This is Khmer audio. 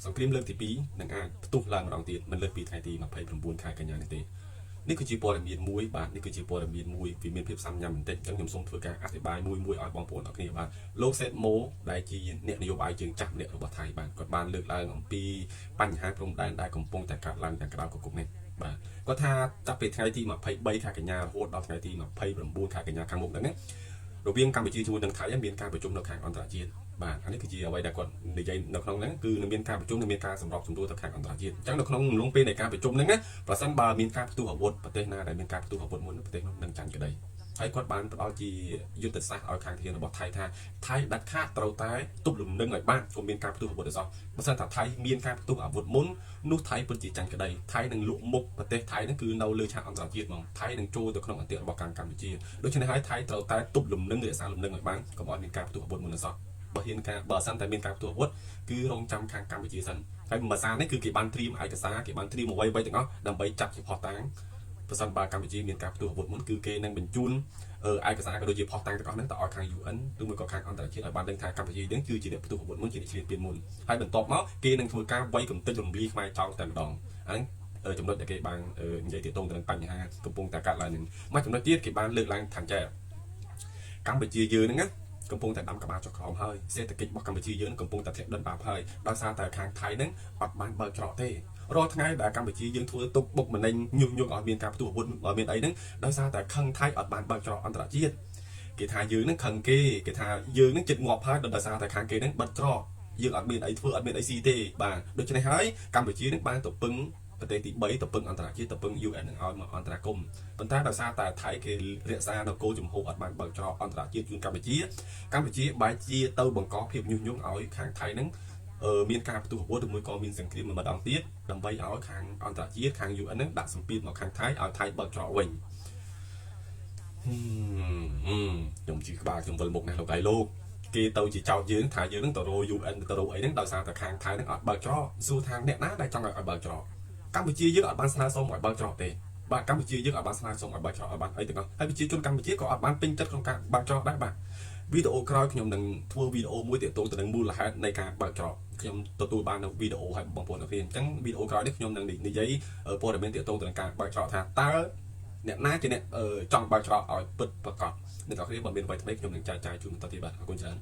សង្គ្រាមលើកទី2នឹងអាចផ្ទុះឡើងម្ដងទៀតមិនលើសពីថ្ងៃទី29ខែកញ្ញានេះទេនេះគឺជាព័ត៌មានមួយបាទនេះគឺជាព័ត៌មានមួយវាមានភាពសាមញ្ញបន្តិចអញ្ចឹងខ្ញុំសូមធ្វើការអធិប្បាយមួយឲ្យបងប្អូនអរគ្នាបាទលោកសេតម៉ូដែលជាអ្នកនយោបាយជើងចាស់ម្នាក់របស់ថៃបាទគាត់បានលើកឡើងអំពីបញ្ហាព្រំដែនដែលកំពុងតែកើតឡើងយ៉ាងក្តៅគគុកនេះបាទគាត់ថាចាប់ពីថ្ងៃទី23ខែកញ្ញារហូតដល់ថ្ងៃទី29ខែកញ្ញាខាងមុខហ្នឹងរវាងកម្ពុជាជាមួយនឹងថៃមានការប្រជុំនៅខាងអន្តរជាតិបាទអានេះគឺជាអ្វីដែលគាត់និយាយនៅក្នុងហ្នឹងគឺនឹងមានការប្រជុំនិងមានការសម្របសម្រួលទៅខាងអន្តរជាតិអញ្ចឹងនៅក្នុងអំឡុងពេលនៃការប្រជុំហ្នឹងណាប្រសិនបើមានការផ្ទុះអាវុធប្រទេសណាដែលមានការផ្ទុះអាវុធមួយនៅប្រទេសនោះនឹងចាញ់ក្តីហើយគាត់បានផ្ដល់ជាយុទ្ធសាស្ត្រឲ្យខាងធានរបស់ថៃថាថៃដាច់ខាតត្រូវតែទប់លំនឹងឲ្យបានកុំមានការផ្ទុះអាវុធទេសោះបើសិនថាថៃមានការផ្ទុះអាវុធមុននោះថៃពិតជាចាញ់ក្តីថៃនឹងលក់មុខប្រទេសថៃហ្នឹងគឺនៅលើឆាកអន្តរជាតិហ្មងថៃនឹងចូលទៅក្នុងអន្តររបស់កម្ពុជាដូច្នេះហើយថៃត្រូវតែទប់លំនឹងរក្សាលំនឹងឲ្យបានកុំឲ្យមានការផ្ទុះអាវុធមុនទេសោះបើសិនតែមានការផ្ទុះអាវុធគឺរងចាំខាងកម្ពុជាសិនហើយមួយសារនេះគឺគេបានត្រៀមឯកសារគេបានត្រៀមអ្វីៗទាំងអស់ដើម្បីចាប់ជាផុសតាំងប្រសិនបើកម្ពុជាមានការផ្ទុះអាវុធមុនគឺគេនឹងបញ្ជូនឯកសារក៏ដូចជាផុសតាំងទាំងអស់ហ្នឹងទៅឲ្យខាង UN ឬមួយក៏ខាងអន្តរជាតិឲ្យបានដឹងថាកម្ពុជាយើងគឺជាអ្នកផ្ទុះអាវុធមុនជាអ្នកឈ្លានពានមុនហើយបន្ទាប់មកគេនឹងធ្វើការវាយកំទេចរំលាយខ្មែរចោលតែម្ដងអាហ្នឹងចំណុចដែលគេបាននិយាយទាក់ទងទៅនឹងបញ្ហាកំពុងតែកើតឡើងនេះមកចំណុចទៀតគេបានលើកឡើងថាចែកម្ពុជាយើងហ្នឹងណាកំពុងតែដាំក្បាលចុះក្រោមហើយសេដ្ឋកិច្ចរបស់កម្ពុជាយើងកំពុងតែធ្លាក់ដុនបាបហើយដោយសារតែខាងថៃហ្នឹងអត់បានបើកច្រកទេរាល់ថ្ងៃដែលកម្ពុជាយើងធ្វើទុកបុកម្នេញញុះញង់ឲ្យមានការផ្ទុះអាវុធឲ្យមានអីហ្នឹងដោយសារតែខឹងថៃអត់បានបើកច្រកអន្តរជាតិគេថាយើងហ្នឹងខឹងគេថាយើងហ្នឹងចិត្តងាប់ហើយដោយសារតែខាងគេហ្នឹងបិទច្រកយើងអត់មានអីធ្វើអត់មានអីស៊ីទេបាទដូច្នេះហើយកម្ពុជានឹងបានទៅពឹងប្រទេសទី3ទៅពឹងអន្តរជាតិទៅពឹង UN នឹងឲ្យមកអន្តរាគមន៍ប៉ុន្តែដោយសារតែថៃគេរក្សានៅគោលជំហរអត់បានបើកច្រកអន្តរជាតិជូនកម្ពុជាបែរជាទៅបង្កភាពញុះញង់ឲ្យខាងថៃនឹងមានការផ្ទុះអាវុធឬមួយក៏មានសង្គ្រាមម្ដងទៀតដើម្បីឲ្យខាងអន្តរជាតិខាង UN នឹងដាក់សម្ពាធមកខាងថៃឲ្យថៃបើកច្រកវិញខ្ញុំជឿក្បាលខ្ញុំវិលមុខណាស់លោកឯងលោកគេទៅជាចោតយើងថាយើងនឹងទៅរក UN ទៅរកអីហ្នឹងដោយសារតែខាងថៃនឹងអត់បើកច្រកសួរថាអ្នកណាដែលចង់ឲ្យបើកច្រកកម្ពុជាយើងអត់បានស្នើសុំឲ្យបើកច្រកទេបាទកម្ពុជាយើងអត់បានស្នើសុំឲ្យបើកច្រកឲ្យបានអីទាំងអស់ហើយប្រជាជនកម្ពុជាក៏អត់បានពេញចិត្តក្នុងការបើកច្រកដែរបាទវីដេអូក្រោយខ្ញុំនឹងធ្វើវីដេអូមួយទាក់ទងទៅនឹងមូលហេតុនៃការបើកច្រកខ្ញុំទទួលបាននៅវីដេអូឲ្យបងប្អូនអ្នកគ្នាអញ្ចឹងវីដេអូក្រោយនេះខ្ញុំនឹងនិយាយព័ត៌មានទាក់ទងទៅនឹងការបើកច្រកថាតើអ្នកណាជាអ្នកចង់បើកច្រកឲ្យពិតប្រាកដអ្នកនរគ្នាបើមានអ្វីថ្មីខ្ញុំនឹងចែកចាយជូនបន្តទៀតបាទអរគុណច្រើន